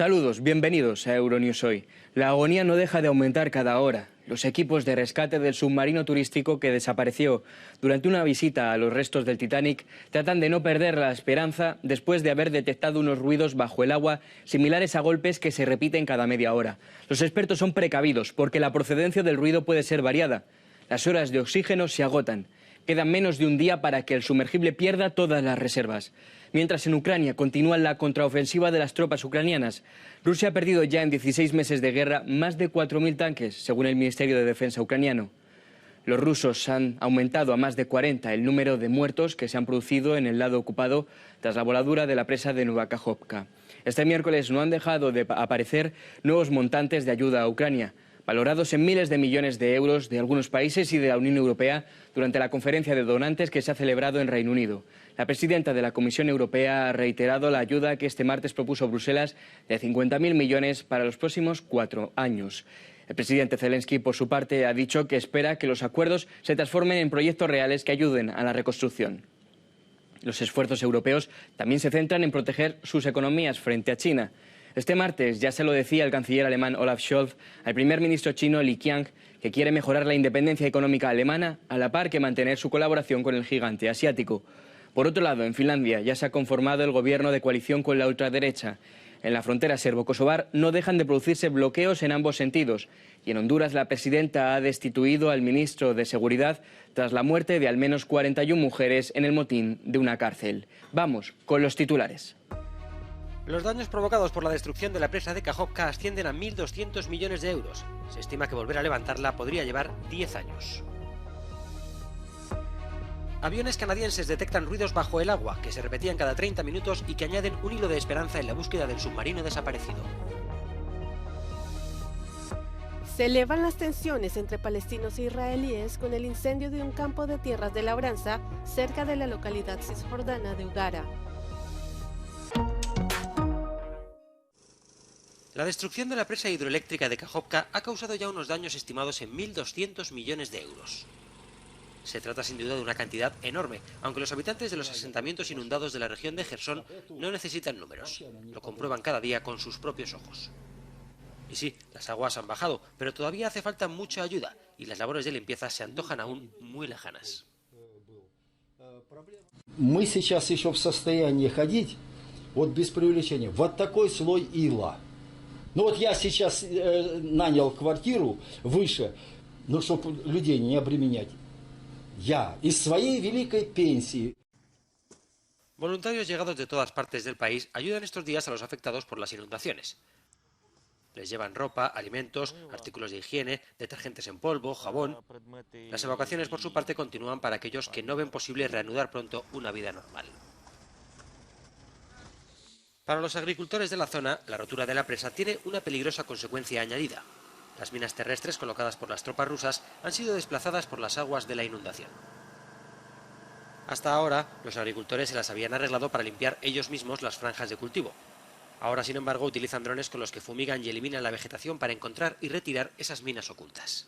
Saludos, bienvenidos a Euronews Hoy. La agonía no deja de aumentar cada hora. Los equipos de rescate del submarino turístico que desapareció durante una visita a los restos del Titanic tratan de no perder la esperanza después de haber detectado unos ruidos bajo el agua similares a golpes que se repiten cada media hora. Los expertos son precavidos porque la procedencia del ruido puede ser variada. Las horas de oxígeno se agotan. Quedan menos de un día para que el sumergible pierda todas las reservas. Mientras en Ucrania continúa la contraofensiva de las tropas ucranianas, Rusia ha perdido ya en 16 meses de guerra más de 4.000 tanques, según el Ministerio de Defensa ucraniano. Los rusos han aumentado a más de 40 el número de muertos que se han producido en el lado ocupado tras la voladura de la presa de Nueva Kajovka. Este miércoles no han dejado de aparecer nuevos montantes de ayuda a Ucrania, valorados en miles de millones de euros de algunos países y de la Unión Europea durante la conferencia de donantes que se ha celebrado en Reino Unido. La presidenta de la Comisión Europea ha reiterado la ayuda que este martes propuso Bruselas de 50.000 millones para los próximos 4 años. El presidente Zelensky, por su parte, ha dicho que espera que los acuerdos se transformen en proyectos reales que ayuden a la reconstrucción. Los esfuerzos europeos también se centran en proteger sus economías frente a China. Este martes ya se lo decía el canciller alemán Olaf Scholz al primer ministro chino Li Qiang, que quiere mejorar la independencia económica alemana a la par que mantener su colaboración con el gigante asiático. Por otro lado, en Finlandia ya se ha conformado el gobierno de coalición con la ultraderecha. En la frontera serbo-kosovar no dejan de producirse bloqueos en ambos sentidos. Y en Honduras la presidenta ha destituido al ministro de Seguridad tras la muerte de al menos 41 mujeres en el motín de una cárcel. Vamos con los titulares. Los daños provocados por la destrucción de la presa de Kajovka ascienden a 1.200 millones de euros. Se estima que volver a levantarla podría llevar 10 años. Aviones canadienses detectan ruidos bajo el agua, que se repetían cada 30 minutos y que añaden un hilo de esperanza en la búsqueda del submarino desaparecido. Se elevan las tensiones entre palestinos e israelíes con el incendio de un campo de tierras de labranza cerca de la localidad cisjordana de Ugara. La destrucción de la presa hidroeléctrica de Kajovka ha causado ya unos daños estimados en 1.200 millones de euros. Se trata sin duda de una cantidad enorme, aunque los habitantes de los asentamientos inundados de la región de Jersón no necesitan números. Lo comprueban cada día con sus propios ojos. Y sí, las aguas han bajado, pero todavía hace falta mucha ayuda y las labores de limpieza se antojan aún muy lejanas. Мы сейчас еще в состоянии ходить, вот без преувеличения, вот такой слой ила. Ну вот я сейчас нанял квартиру выше, ну чтобы людей не обременять. Ya, из своей великой пенсии. Voluntarios llegados de todas partes del país ayudan estos días a los afectados por las inundaciones. Les llevan ropa, alimentos, artículos de higiene, detergentes en polvo, jabón. Las evacuaciones, por su parte, continúan para aquellos que no ven posible reanudar pronto una vida normal. Para los agricultores de la zona, la rotura de la presa tiene una peligrosa consecuencia añadida. Las minas terrestres colocadas por las tropas rusas han sido desplazadas por las aguas de la inundación. Hasta ahora, los agricultores se las habían arreglado para limpiar ellos mismos las franjas de cultivo. Ahora, sin embargo, utilizan drones con los que fumigan y eliminan la vegetación para encontrar y retirar esas minas ocultas.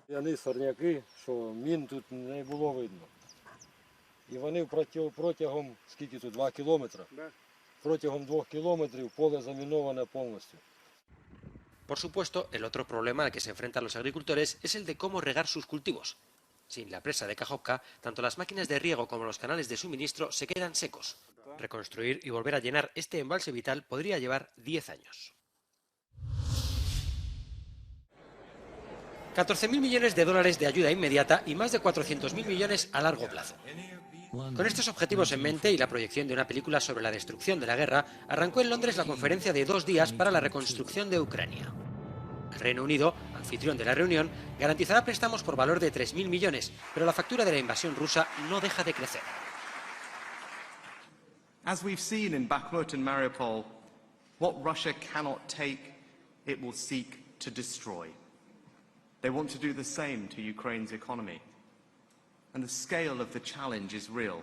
Вони сорняки, що мін тут не було видно. І вони протягом, скільки тут, 2 кілометри? Протягом 2 кілометрів поле заміноване повністю. Por supuesto, el otro problema al que se enfrentan los agricultores es el de cómo regar sus cultivos. Sin la presa de Kajovka, tanto las máquinas de riego como los canales de suministro se quedan secos. Reconstruir y volver a llenar este embalse vital podría llevar 10 años. 14.000 millones de dólares de ayuda inmediata y más de 400.000 millones a largo plazo. Con estos objetivos en mente y la proyección de una película sobre la destrucción de la guerra, arrancó en Londres la conferencia de 2 días para la reconstrucción de Ucrania. El Reino Unido, anfitrión de la reunión, garantizará préstamos por valor de 3.000 millones, pero la factura de la invasión rusa no deja de crecer. As we've seen in Bakhmut and Mariupol, what Russia cannot take, it will seek to destroy. They want to do the same to Ukraine's economy. And the scale of the challenge is real.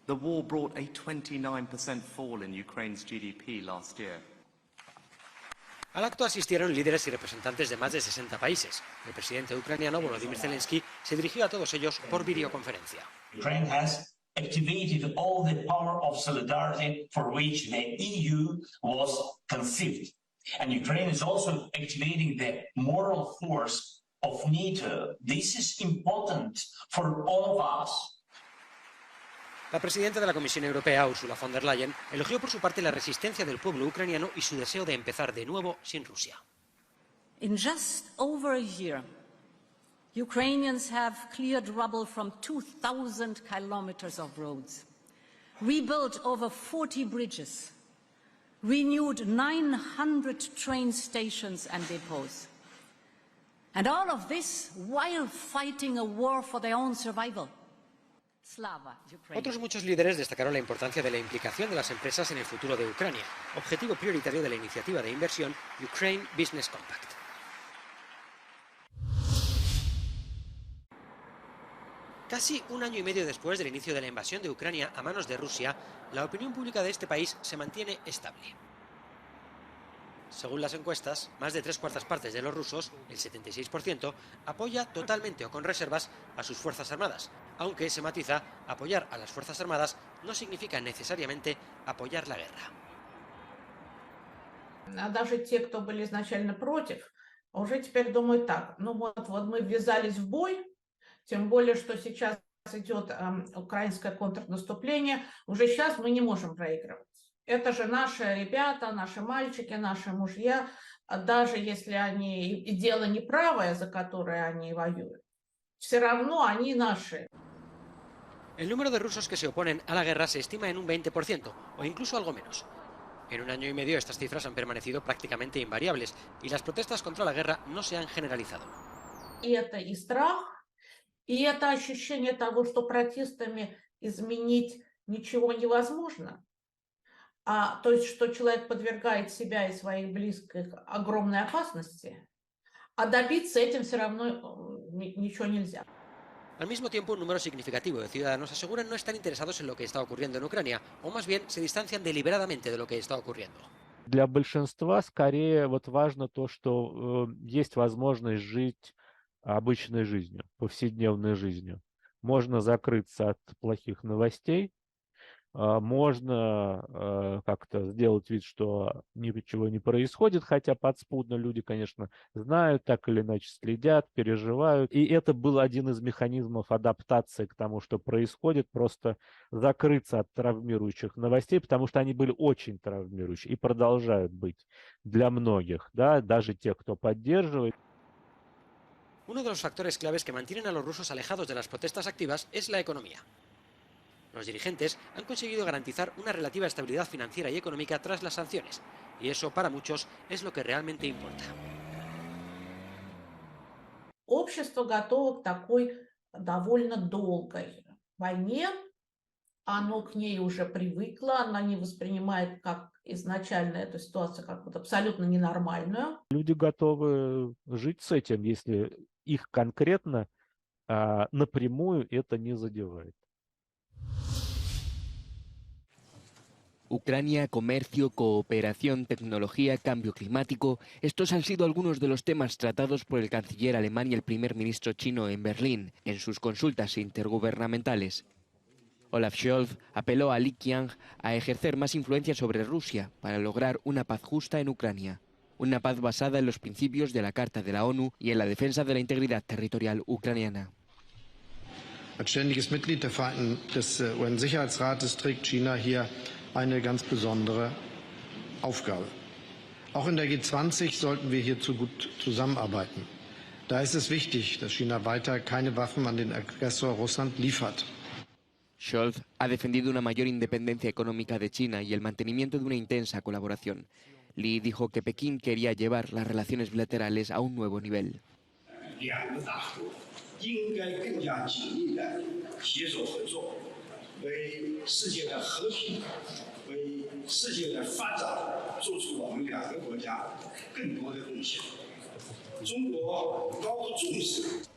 The war brought a 29% fall in Ukraine's GDP last year. Al acto asistieron líderes y representantes de más de 60 países. El presidente ucraniano Volodymyr Zelensky se dirigió a todos ellos por videoconferencia. Ukraine has activated all the power of solidarity for which the EU was conceived. And Ukraine is also activating the moral force of NATO. This is important for all of us. La presidenta de la Comisión Europea, Ursula von der Leyen, elogió por su parte la resistencia del pueblo ucraniano y su deseo de empezar de nuevo sin Rusia. In just over a year, Ukrainians have cleared rubble from 2,000 kilometers of roads, rebuilt over 40 bridges, renewed 900 train stations and depots. And all of this while fighting a war for their own survival. Otros muchos líderes destacaron la importancia de la implicación de las empresas en el futuro de Ucrania, objetivo prioritario de la iniciativa de inversión Ukraine Business Compact. Casi un año y medio después del inicio de la invasión de Ucrania a manos de Rusia, la opinión pública de este país se mantiene estable. Según las encuestas, más de 3/4 partes de los rusos, el 76%, apoya totalmente o con reservas a sus Fuerzas Armadas, aunque se matiza, apoyar a las Fuerzas Armadas no significa necesariamente apoyar la guerra. Даже те, кто были изначально против, уже теперь думают так, ну вот мы ввязались в бой, тем более, что сейчас идет украинское контрнаступление, уже сейчас мы не можем проигрывать. Это же наши ребята, наши мальчики, наши мужья, даже если они и дело неправое, за которое они воюют, все равно они наши. El número de rusos que se oponen a la guerra se estima en un 20%, o incluso algo menos. En un año y medio estas cifras han permanecido prácticamente invariables, y las protestas contra la guerra no se han generalizado. И это и страх, и это ощущение того, что протестами изменить ничего невозможно. То есть, что человек подвергает себя и своих близких огромной опасности, а добиться этим все равно ничего нельзя. Al mismo tiempo, un número significativo de ciudadanos aseguran no estar interesados en lo que está ocurriendo en Ucrania, o más bien se distancian deliberadamente de lo que está ocurriendo. Для большинства скорее важно то, что есть возможность жить обычной жизнью, повседневной жизнью. Можно закрыться от плохих новостей, можно как-то сделать вид, что ничего не происходит, хотя подспудно люди, конечно, знают, так или иначе следят, переживают. И это был один из механизмов адаптации к тому, что происходит, просто закрыться от травмирующих новостей, потому что они были очень травмирующие и продолжают быть для многих, да, даже тех, кто поддерживает. Uno de los factores claves que mantienen a los rusos alejados de las protestas activas es la economía. Los dirigentes han conseguido garantizar una relativa estabilidad financiera y económica tras las sanciones, y eso para muchos es lo que realmente importa. Общество готово к такой довольно долгой войне, оно к ней уже привыкло, оно не воспринимает как изначально эту ситуацию как абсолютно ненормальную. Люди готовы жить с этим, если их конкретно напрямую это не задевает. Ucrania, comercio, cooperación, tecnología, cambio climático. Estos han sido algunos de los temas tratados por el canciller alemán y el primer ministro chino en Berlín, en sus consultas intergubernamentales. Olaf Scholz apeló a Li Qiang a ejercer más influencia sobre Rusia para lograr una paz justa en Ucrania. Una paz basada en los principios de la Carta de la ONU y en la defensa de la integridad territorial ucraniana. Als ständiges Mitglied des UN-Sicherheitsrates trägt China hier eine ganz besondere Aufgabe. Auch in der G20 sollten wir hierzu gut zusammenarbeiten. Da ist es wichtig, dass China weiter keine Waffen an den Aggressor Russland liefert. Scholz ha defendido una mayor independencia económica de China y el mantenimiento de una intensa colaboración. Li dijo que Pekín quería llevar las relaciones bilaterales a un nuevo nivel.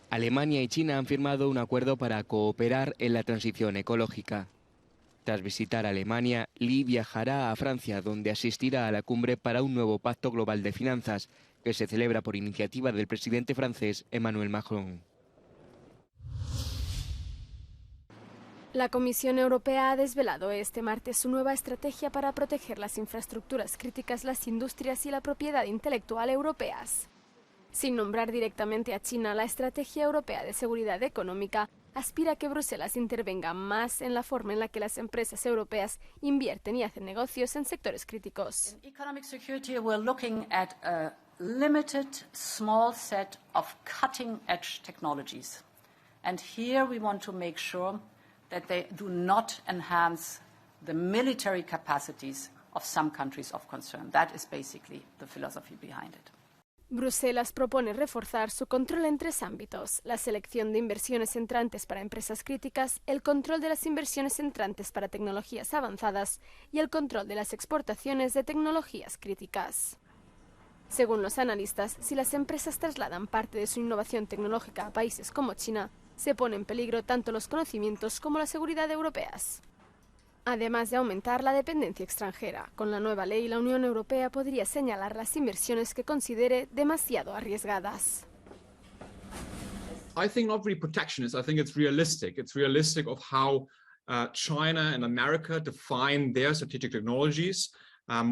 Alemania y China han firmado un acuerdo para cooperar en la transición ecológica. Tras visitar Alemania, Li viajará a Francia, donde asistirá a la cumbre para un nuevo pacto global de finanzas, que se celebra por iniciativa del presidente francés Emmanuel Macron. La Comisión Europea ha desvelado este martes su nueva estrategia para proteger las infraestructuras críticas, las industrias y la propiedad intelectual europeas. Sin nombrar directamente a China, la Estrategia Europea de Seguridad Económica aspira a que Bruselas intervenga más en la forma en la que las empresas europeas invierten y hacen negocios en sectores críticos. In economic security, we're looking at a limited, small set of cutting-edge technologies. And here we want to make sure that they do not enhance the military capacities of some countries of concern. That is basically the philosophy behind it. Bruselas propone reforzar su control en 3 ámbitos: la selección de inversiones entrantes para empresas críticas, el control de las inversiones entrantes para tecnologías avanzadas y el control de las exportaciones de tecnologías críticas. Según los analistas, si las empresas trasladan parte de su innovación tecnológica a países como China, se pone en peligro tanto los conocimientos como la seguridad europeas. Además de aumentar la dependencia extranjera, con la nueva ley la Unión Europea podría señalar las inversiones que considere demasiado arriesgadas. I think not really protectionist. I think it's realistic. It's realistic of how China and America define their strategic technologies,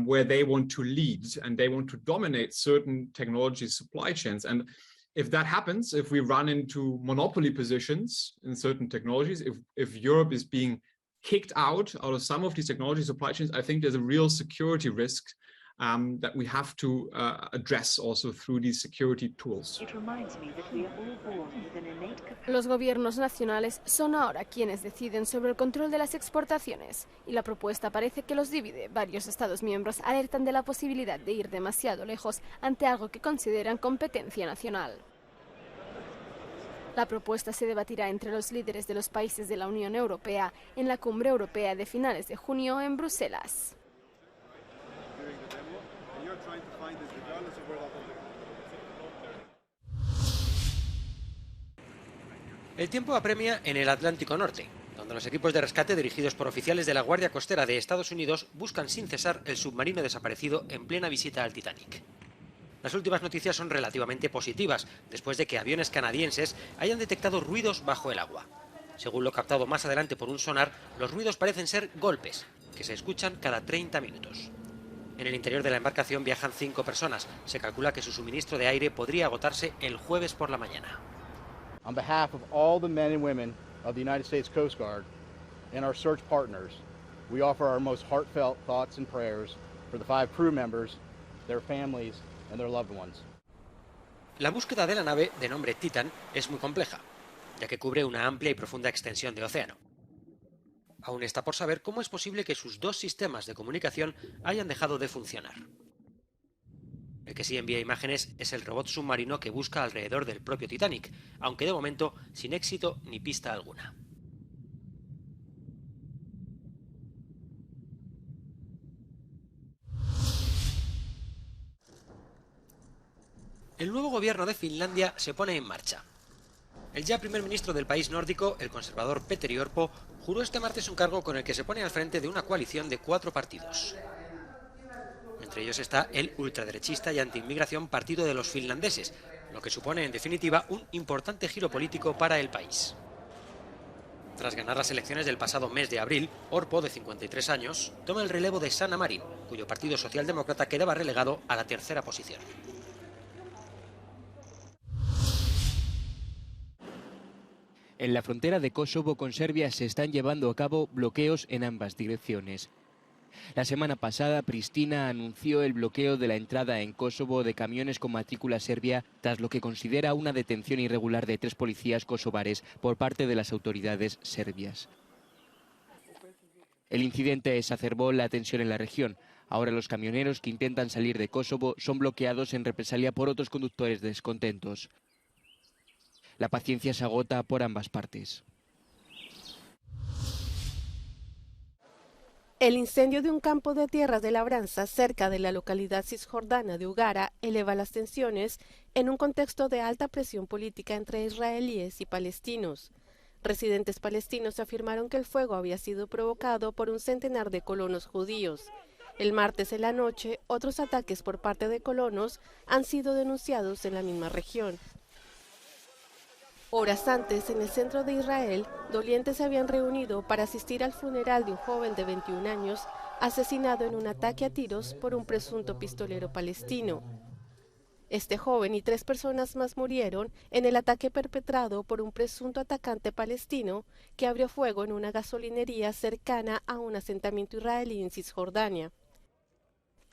where they want to lead and they want to dominate certain technology supply chains. And if that happens, if we run into monopoly positions in certain technologies, if Europe is being kicked out of some of these technology supply chains, I think there's a real security risk that we have to address also through these security tools. Los gobiernos nacionales son ahora quienes deciden sobre el control de las exportaciones y la propuesta parece que los divide. Varios Estados miembros alertan de la posibilidad de ir demasiado lejos ante algo que consideran competencia nacional. La propuesta se debatirá entre los líderes de los países de la Unión Europea en la Cumbre Europea de finales de junio en Bruselas. El tiempo apremia en el Atlántico Norte, donde los equipos de rescate dirigidos por oficiales de la Guardia Costera de Estados Unidos buscan sin cesar el submarino desaparecido en plena visita al Titanic. Las últimas noticias son relativamente positivas, después de que aviones canadienses hayan detectado ruidos bajo el agua. Según lo captado más adelante por un sonar, los ruidos parecen ser golpes, que se escuchan cada 30 minutos. En el interior de la embarcación viajan 5 personas. Se calcula que su suministro de aire podría agotarse el jueves por la mañana. On behalf of all the men and women of the United States Coast Guard and our search partners, we offer our most heartfelt thoughts and prayers for the 5 crew members, their families, and their loved ones. La búsqueda de la nave, de nombre Titan, es muy compleja, ya que cubre una amplia y profunda extensión de océano. Aún está por saber cómo es posible que sus 2 sistemas de comunicación hayan dejado de funcionar. El que sí envía imágenes es el robot submarino que busca alrededor del propio Titanic, aunque de momento sin éxito ni pista alguna. El nuevo gobierno de Finlandia se pone en marcha. El ya primer ministro del país nórdico, el conservador Petteri Orpo, juró este martes un cargo con el que se pone al frente de una coalición de 4 partidos. Entre ellos está el ultraderechista y antiinmigración Partido de los Finlandeses, lo que supone en definitiva un importante giro político para el país. Tras ganar las elecciones del pasado mes de abril, Orpo, de 53 años, toma el relevo de Sanna Marin, cuyo partido socialdemócrata quedaba relegado a la 3ª posición. En la frontera de Kosovo con Serbia se están llevando a cabo bloqueos en ambas direcciones. La semana pasada, Pristina anunció el bloqueo de la entrada en Kosovo de camiones con matrícula serbia, tras lo que considera una detención irregular de 3 policías kosovares por parte de las autoridades serbias. El incidente exacerbó la tensión en la región. Ahora los camioneros que intentan salir de Kosovo son bloqueados en represalia por otros conductores descontentos. La paciencia se agota por ambas partes. El incendio de un campo de tierras de labranza cerca de la localidad cisjordana de Ugara eleva las tensiones en un contexto de alta presión política entre israelíes y palestinos. Residentes palestinos afirmaron que el fuego había sido provocado por un centenar de colonos judíos. El martes en la noche, otros ataques por parte de colonos han sido denunciados en la misma región. Horas antes, en el centro de Israel, dolientes se habían reunido para asistir al funeral de un joven de 21 años asesinado en un ataque a tiros por un presunto pistolero palestino. Este joven y 3 personas más murieron en el ataque perpetrado por un presunto atacante palestino que abrió fuego en una gasolinería cercana a un asentamiento israelí en Cisjordania.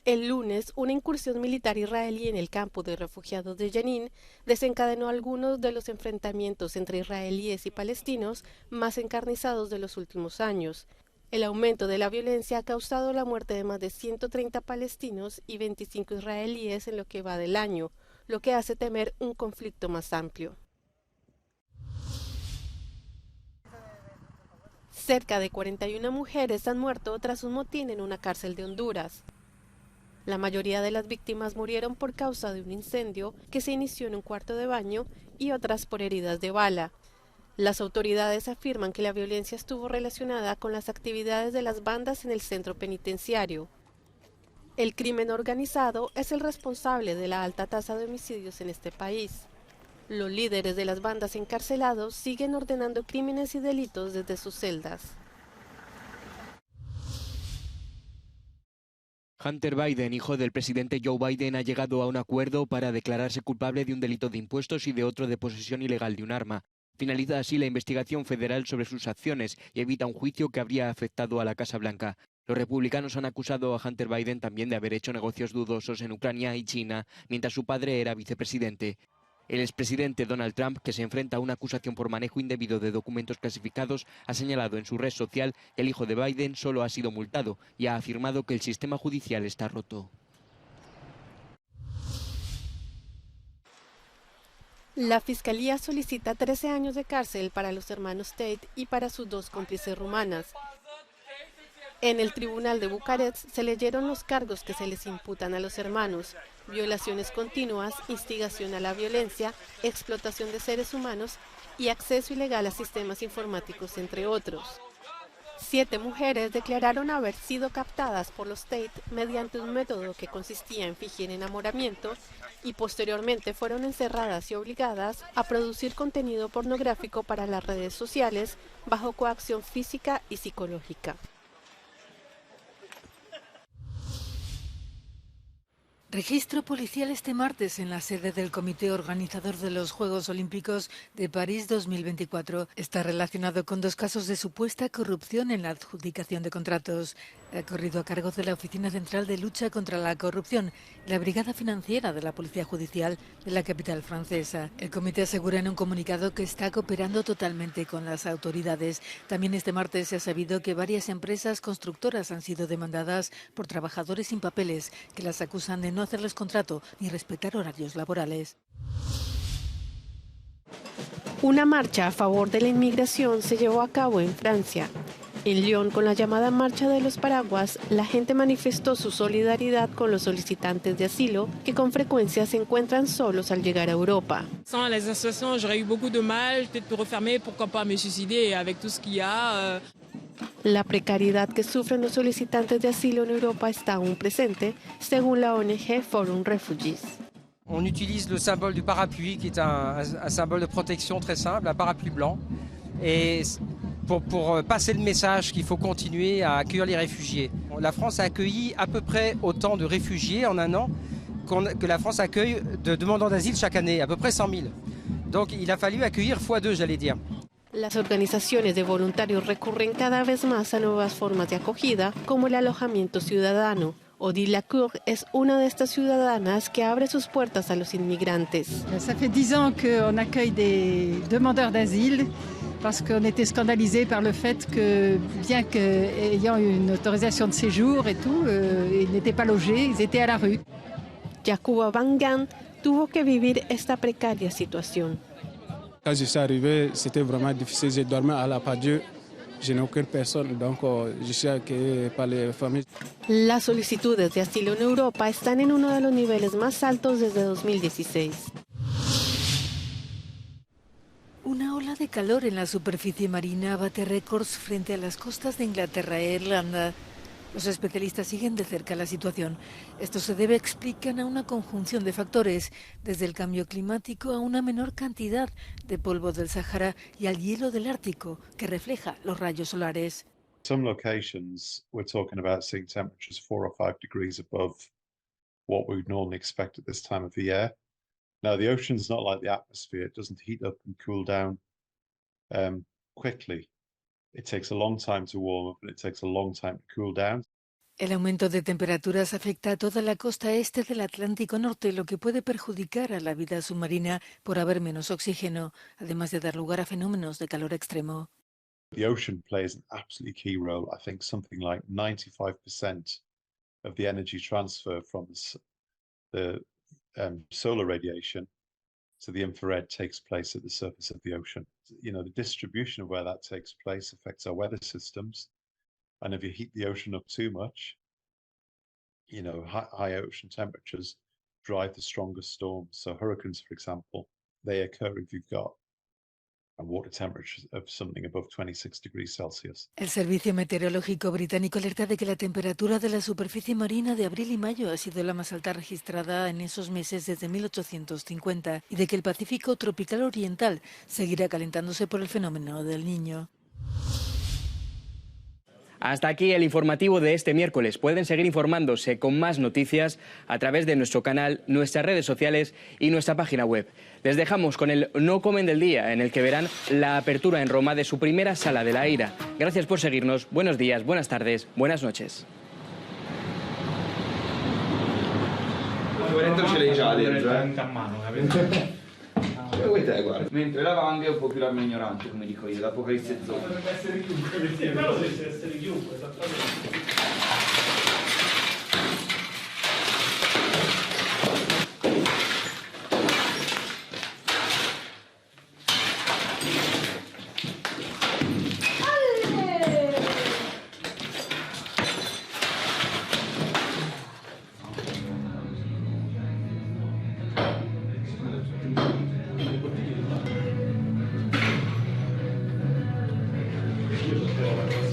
El lunes, una incursión militar israelí en el campo de refugiados de Jenin desencadenó algunos de los enfrentamientos entre israelíes y palestinos más encarnizados de los últimos años. El aumento de la violencia ha causado la muerte de más de 130 palestinos y 25 israelíes en lo que va del año, lo que hace temer un conflicto más amplio. Cerca de 41 mujeres han muerto tras un motín en una cárcel de Honduras. La mayoría de las víctimas murieron por causa de un incendio que se inició en un cuarto de baño y otras por heridas de bala. Las autoridades afirman que la violencia estuvo relacionada con las actividades de las bandas en el centro penitenciario. El crimen organizado es el responsable de la alta tasa de homicidios en este país. Los líderes de las bandas encarcelados siguen ordenando crímenes y delitos desde sus celdas. Hunter Biden, hijo del presidente Joe Biden, ha llegado a un acuerdo para declararse culpable de un delito de impuestos y de otro de posesión ilegal de un arma. Finaliza así la investigación federal sobre sus acciones y evita un juicio que habría afectado a la Casa Blanca. Los republicanos han acusado a Hunter Biden también de haber hecho negocios dudosos en Ucrania y China mientras su padre era vicepresidente. El expresidente Donald Trump, que se enfrenta a una acusación por manejo indebido de documentos clasificados, ha señalado en su red social que el hijo de Biden solo ha sido multado y ha afirmado que el sistema judicial está roto. La Fiscalía solicita 13 años de cárcel para los hermanos Tate y para sus 2 cómplices rumanas. En el tribunal de Bucarest se leyeron los cargos que se les imputan a los hermanos: violaciones continuas, instigación a la violencia, explotación de seres humanos y acceso ilegal a sistemas informáticos, entre otros. 7 mujeres declararon haber sido captadas por los Tate mediante un método que consistía en fingir enamoramiento y posteriormente fueron encerradas y obligadas a producir contenido pornográfico para las redes sociales bajo coacción física y psicológica. Registro policial este martes en la sede del comité organizador de los Juegos Olímpicos de París 2024. Está relacionado con 2 casos de supuesta corrupción en la adjudicación de contratos. Ha corrido a cargo de la Oficina Central de Lucha contra la Corrupción, la Brigada Financiera de la Policía Judicial de la capital francesa. El comité asegura en un comunicado que está cooperando totalmente con las autoridades. También este martes se ha sabido que varias empresas constructoras han sido demandadas por trabajadores sin papeles que las acusan de no hacerles contrato ni respetar horarios laborales. Una marcha a favor de la inmigración se llevó a cabo en Francia. En Lyon, con la llamada Marcha de los Paraguas, la gente manifestó su solidaridad con los solicitantes de asilo, que con frecuencia se encuentran solos al llegar a Europa. Sans les associations, j'aurais eu beaucoup de mal, peut-être pour refermer, pourquoi pas me suicider avec tout ce qu'il y a. La precariedad que sufren los solicitantes de asilo en Europa está aún presente, según la ONG Forum Refugees. On utilise le symbole du parapluie, qui est un symbole de protection très simple, un parapluie blanc, et pour passer le message qu'il faut continuer à accueillir les réfugiés. La France a accueilli à peu près autant de réfugiés en un an que la France accueille de demandeurs d'asile chaque année, à peu près 100 000. Donc il a fallu accueillir x2, j'allais dire. Las organizaciones de voluntarios recurren cada vez más a nuevas formas de acogida, como el alojamiento ciudadano. Odile Lacour es una de estas ciudadanas que abre sus puertas a los inmigrantes. Ça fait 10 ans qu'on accueille des demandeurs d'asile parce qu'on était scandalisés par le fait que, bien qu'ayant une autorisation de séjour et tout, ils n'étaient pas logés, ils étaient à la rue. Jacoba Van Gan tuvo que vivir esta precaria situación. Quand je suis arrivé, c'était vraiment difficile. Je dormais à la patio. Je n'ai aucune personne, donc je suis accueilli par les familles. Las solicitudes de asilo en Europa están en uno de los niveles más altos desde 2016. Una ola de calor en la superficie marina bate récords frente a las costas de Inglaterra e Irlanda. Los especialistas siguen de cerca la situación. Esto se debe, explican, a una conjunción de factores, desde el cambio climático a una menor cantidad de polvo del Sahara y al hielo del Ártico, que refleja los rayos solares. Some locations we're talking about seeing temperatures 4 or 5 degrees above what we would normally expect at this time of the year. Now, the ocean's not like the atmosphere. It doesn't heat up and cool down quickly. It takes a long time to warm up and it takes a long time to cool down. El aumento de temperaturas afecta a toda la costa este del Atlántico Norte, lo que puede perjudicar a la vida submarina por haber menos oxígeno, además de dar lugar a fenómenos de calor extremo. The ocean plays an absolutely key role. I think something like 95% of the energy transfer from the solar radiation to the infrared takes place at the surface of the ocean. You know, the distribution of where that takes place affects our weather systems. And if you heat the ocean up too much, you know, high ocean temperatures drive the strongest storms. So hurricanes, for example, they occur if you've got a water temperature of something above 26 degrees Celsius. El Servicio Meteorológico Británico alerta de que la temperatura de la superficie marina de abril y mayo ha sido la más alta registrada en esos meses desde 1850 y de que el Pacífico tropical oriental seguirá calentándose por el fenómeno del Niño. Hasta aquí el informativo de este miércoles. Pueden seguir informándose con más noticias a través de nuestro canal, nuestras redes sociales y nuestra página web. Les dejamos con el No Comen del Día, en el que verán la apertura en Roma de su primera sala de la ira. Gracias por seguirnos. Buenos días, buenas tardes, buenas noches. Ce l'hai già dentro, a mano, capito? Vuoi te, guarda. Mentre la Vanga è un po' più l'arma ignorante, come dico io, l'Apocalisse Zombie. Potrebbe essere chiunque, sì, però dovesse essere chiunque, esattamente. Io so